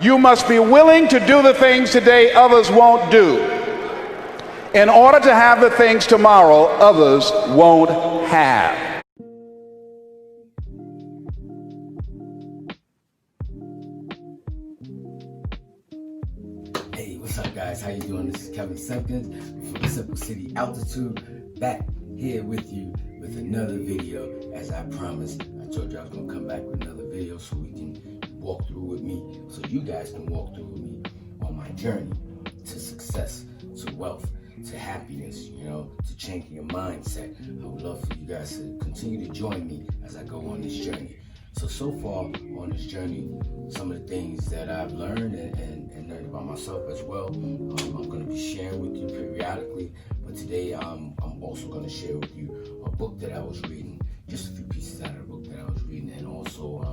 You must be willing to do the things today others won't do in order to have the things tomorrow others won't have. Hey, what's up, guys? How you doing? This is Kevin Simpkins from Simple City Altitude, back here with you with another video. As I promised, I told you I was gonna come back with another video so we can walk through with me, so you guys can walk through with me on my journey to success, to wealth, to happiness, to changing your mindset. I would love for you guys to continue to join me as I go on this journey. So far on this journey, some of the things that I've learned and learned about myself as well, I'm going to be sharing with you periodically. But today, I'm also going to share with you a book that I was reading, just a few pieces out of the book that I was reading, and also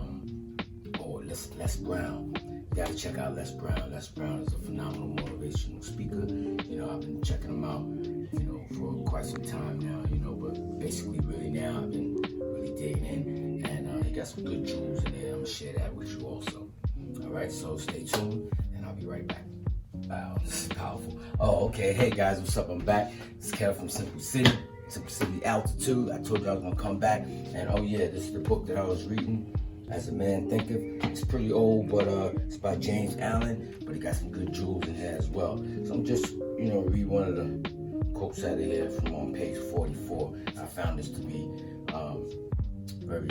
Les Brown. You got to check out Les Brown. Les Brown is a phenomenal motivational speaker. I've been checking him out, for quite some time now, but basically really now I've been really digging in, and he got some good jewels in there. I'm gonna share that with you also. All right, so stay tuned, and I'll be right back. Wow, this is powerful. Oh, okay. Hey guys, what's up? I'm back. This is Kevin from Simple City Altitude. I told you I was gonna come back, and oh yeah, this is the book that I was reading. As a Man Thinketh. It's pretty old, but it's by James Allen, but it got some good jewels in there as well. So I'm just, read one of the quotes out of here from on page 44. I found this to be very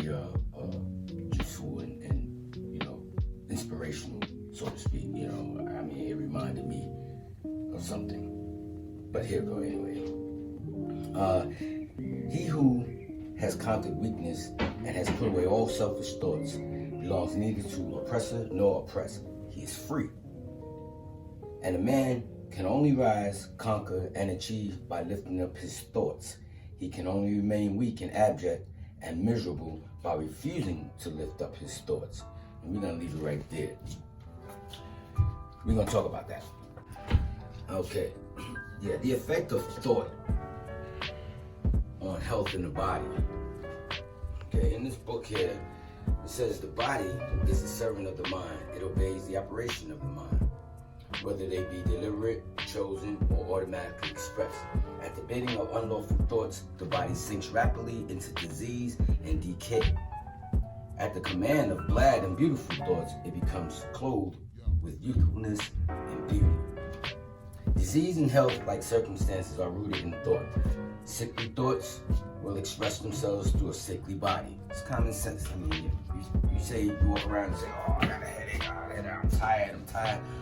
useful and inspirational, so to speak. It reminded me of something. But here we go anyway. He who has conquered weakness and has put away all selfish thoughts belongs neither to oppressor nor oppressed. He is free. And a man can only rise, conquer, and achieve by lifting up his thoughts. He can only remain weak and abject and miserable by refusing to lift up his thoughts. And we're going to leave it right there. We're going to talk about that. Okay. Yeah, the effect of thought on health in the body. Okay, in this book here, it says the body is the servant of the mind. It obeys the operation of the mind, whether they be deliberate, chosen, or automatically expressed. At the bidding of unlawful thoughts, the body sinks rapidly into disease and decay. At the command of glad and beautiful thoughts, it becomes clothed with youthfulness and beauty. Disease and health, like circumstances, are rooted in thought. Sickly thoughts will express themselves through a sickly body. It's common sense. You say, you walk around and say, oh, I got a headache, I'm tired.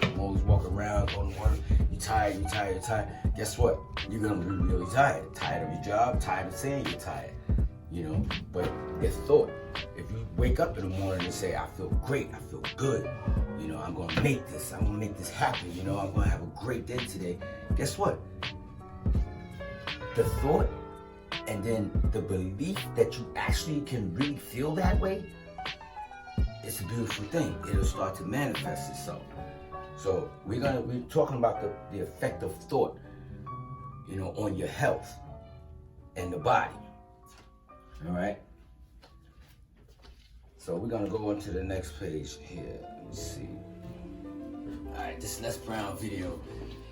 I'm always walking around, going to work. You're tired. Guess what? You're going to be really tired. Tired of your job, tired of saying you're tired. But it's thought. If you wake up in the morning and say, I feel great, I feel good, I'm going to make this happen, I'm going to have a great day today. Guess what? The thought and then the belief that you actually can really feel that way, it's a beautiful thing. It'll start to manifest itself. So we're talking about the effect of thought, on your health and the body. All right. So we're gonna go on to the next page here. Let me see. All right, this Les Brown video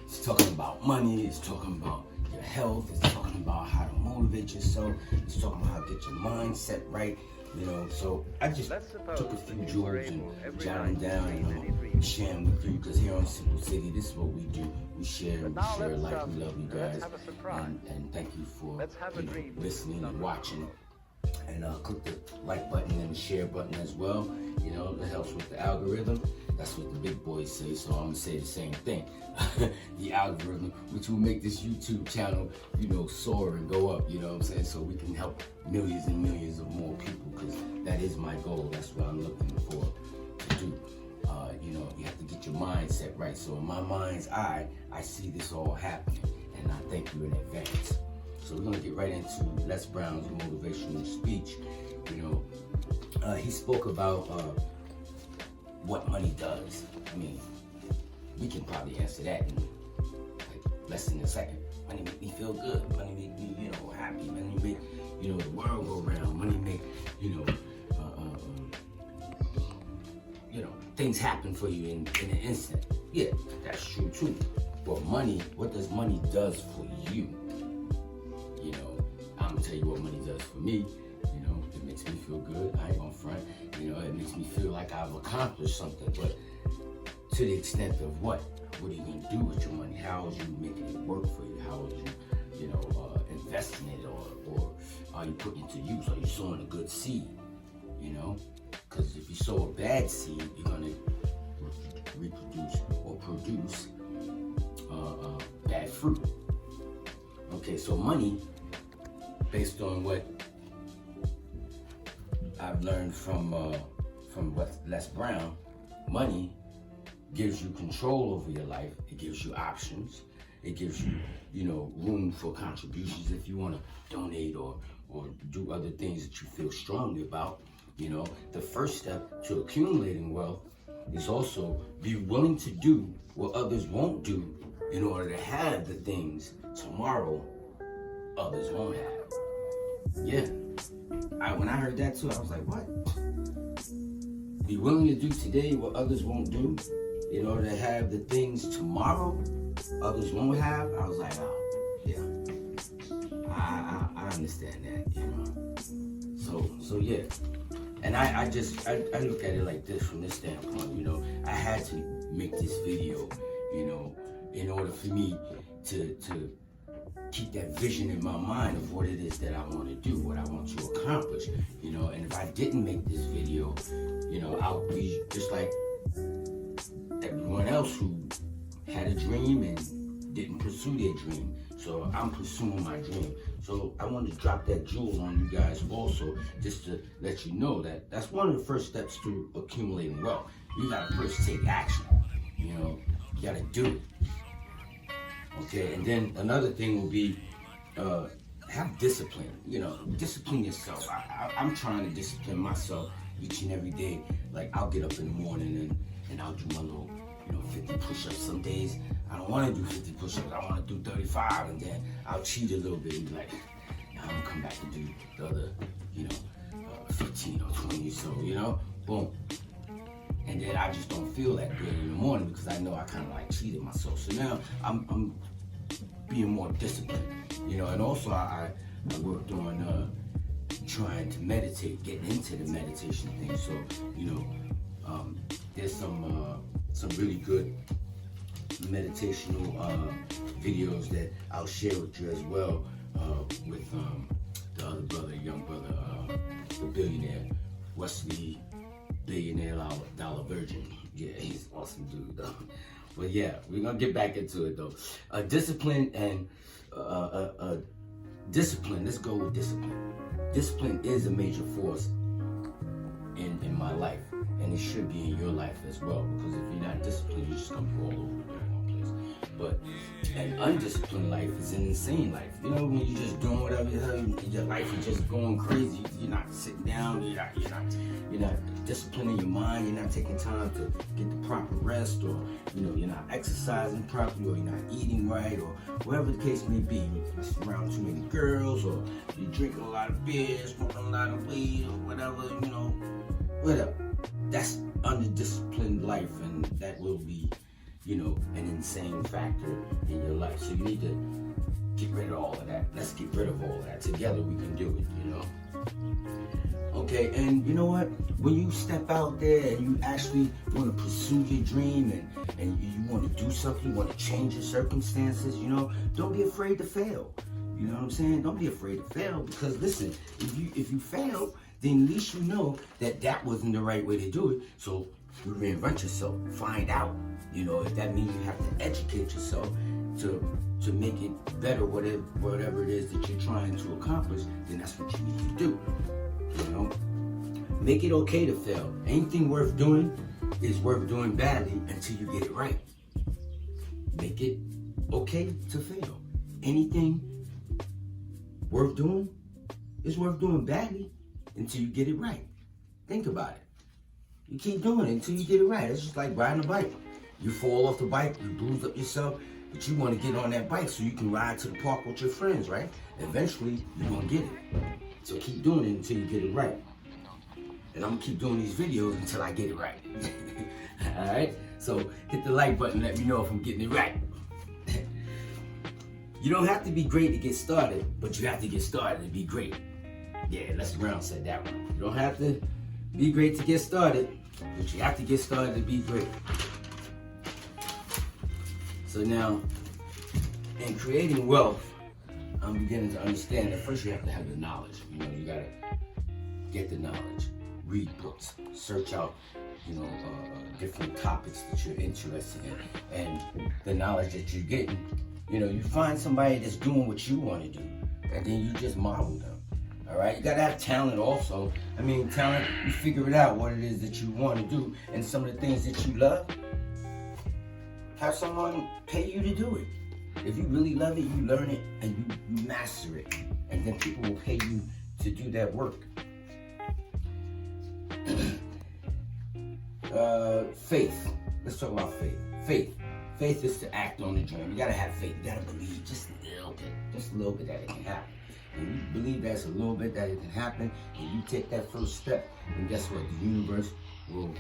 is talking about money. It's talking about your health. It's talking about how to motivate yourself. It's talking about how to get your mindset right. So I just took a few jewels and jotted them down and sharing with you, because here on Simple City, this is what we do. We share life. We love you guys, and thank you for listening and watching. And click the like button and the share button as well. It helps with the algorithm. That's what the big boys say, so I'm gonna say the same thing. The algorithm, which will make this YouTube channel, soar and go up, so we can help millions and millions of more people, because that is my goal. That's what I'm looking for to do. You have to get your mindset right. So in my mind's eye, I see this all happening, and I thank you in advance. So we're gonna get right into Les Brown's motivational speech. He spoke about what money does. We can probably answer that in less than a second. Money make me feel good. Money make me, happy. Money make, the world go round. Money make, things things happen for you in an instant. Yeah, that's true too. But money, what does money does for you? You know, I'm gonna tell you what money does for me. You know, it makes me feel good. I ain't gonna front. You know, it makes me feel like I've accomplished something. But to the extent of what? What are you gonna do with your money? How are you making it work for you? How are you, investing it, or are you putting it to use? Are you sowing a good seed? You know, because if you sow a bad seed, you're gonna reproduce or produce bad fruit. Okay, so money, based on what I've learned from Les Brown, money gives you control over your life. It gives you options. It gives you, room for contributions if you want to donate or do other things that you feel strongly about. The first step to accumulating wealth is also be willing to do what others won't do in order to have the things tomorrow others won't have. Yeah. When I heard that too, I was like, what? Be willing to do today what others won't do in order to have the things tomorrow others won't have. I was like, oh, yeah. I understand that, So yeah. And I look at it like this from this standpoint, I had to make this video, in order for me to keep that vision in my mind of what it is that I want to do, what I want to accomplish, and if I didn't make this video, I'll be just like everyone else who had a dream and didn't pursue their dream. So I'm pursuing my dream. So I wanted to drop that jewel on you guys also, just to let you know that that's one of the first steps to accumulating wealth. You gotta first take action. You gotta do it. Okay, and then another thing will be have discipline. Discipline yourself. I'm trying to discipline myself each and every day. Like I'll get up in the morning and I'll do my little 50 push-ups. Some days I don't want to do 50 push-ups. I want to do 35, and then I'll cheat a little bit and be like, now I'm gonna come back and do the other, 15 or 20 or so, boom. And then I just don't feel that good in the morning because I know I kind of like cheated myself. So now I'm being more disciplined, and also I worked on trying to meditate, getting into the meditation thing. So, there's some really good meditational videos that I'll share with you as well with the other brother, young brother, the billionaire, Wesley, billionaire dollar virgin. Yeah, he's an awesome dude though. But yeah, we're gonna get back into it though. Discipline and discipline. Let's go with discipline. Discipline is a major force in my life, and it should be in your life as well. Because if you're not disciplined, you're just gonna be all over the wrong place. But an undisciplined life is an insane life. When you're just doing whatever your life is just going crazy. You're not sitting down. You're not disciplining your mind. You're not taking time to get the proper rest, or you're not exercising properly, or you're not eating right, or whatever the case may be. You're around too many girls, or you're drinking a lot of beer, smoking a lot of weed, or whatever. Whatever. That's undisciplined life, and that will be, an insane factor in your life. So you need to get rid of all of that. Let's get rid of all of that. Together we can do it, Okay, and you know what? When you step out there and you actually want to pursue your dream and you want to do something, you want to change your circumstances, don't be afraid to fail. You know what I'm saying? Don't be afraid to fail, because listen, if you fail, then at least you know that wasn't the right way to do it. So you reinvent yourself, find out. If that means you have to educate yourself to make it better, whatever it is that you're trying to accomplish, then that's what you need to do. Make it okay to fail. Anything worth doing is worth doing badly until you get it right. Make it okay to fail. Anything worth doing is worth doing badly until you get it right. Think about it. You keep doing it until you get it right. It's just like riding a bike. You fall off the bike, you bruise up yourself, but you want to get on that bike so you can ride to the park with your friends, right? Eventually, you're going to get it. So keep doing it until you get it right. And I'm going to keep doing these videos until I get it right. All right? So hit the like button, let me know if I'm getting it right. You don't have to be great to get started, but you have to get started to be great. Yeah, Les Brown said that one. You don't have to be great to get started, but you have to get started to be great. So now, in creating wealth, I'm beginning to understand that first you have to have the knowledge. You know, you gotta get the knowledge, read books, search out, different topics that you're interested in, and the knowledge that you're getting. You know, you find somebody that's doing what you want to do, and then you just model them. All right, you gotta have talent also. I mean, talent, you figure it out what it is that you want to do, and some of the things that you love. Have someone pay you to do it. If you really love it, you learn it and you master it, and then people will pay you to do that work. Faith. Let's talk about faith. Faith is to act on the dream. You gotta have faith. You gotta believe just a little bit that it can happen. And you believe that's a little bit that it can happen, and you take that first step, and guess what? The universe will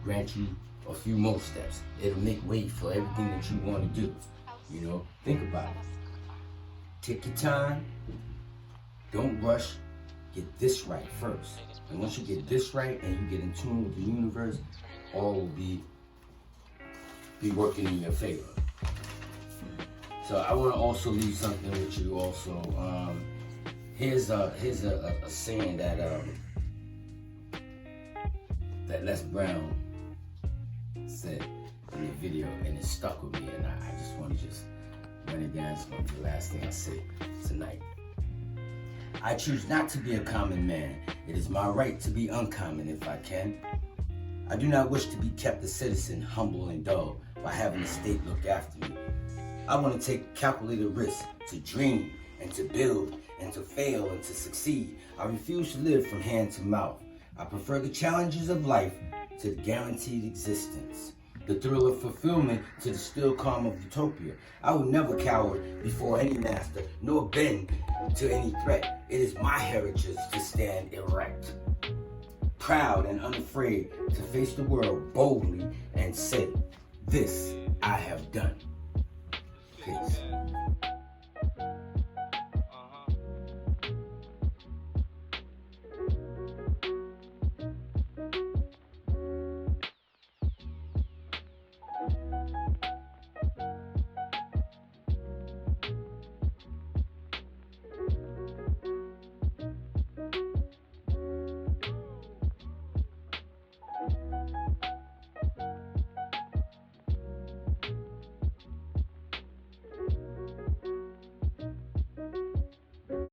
grant you a few more steps. It'll make way for everything that you want to do. You know, think about it. Take your time. Don't rush. Get this right first. And once you get this right and you get in tune with the universe, all will be working in your favor. So I want to also leave something with you also. Here's a saying that Les Brown said in the video, and it stuck with me, and I just want to run it down. It's going to be the last thing I say tonight. I choose not to be a common man. It is my right to be uncommon if I can. I do not wish to be kept a citizen, humble and dull, by having the state look after me. I want to take calculated risks, to dream and to build and to fail and to succeed. I refuse to live from hand to mouth. I prefer the challenges of life to the guaranteed existence, the thrill of fulfillment to the still calm of utopia. I will never cower before any master, nor bend to any threat. It is my heritage to stand erect, proud and unafraid to face the world boldly and say, this I have done. Peace.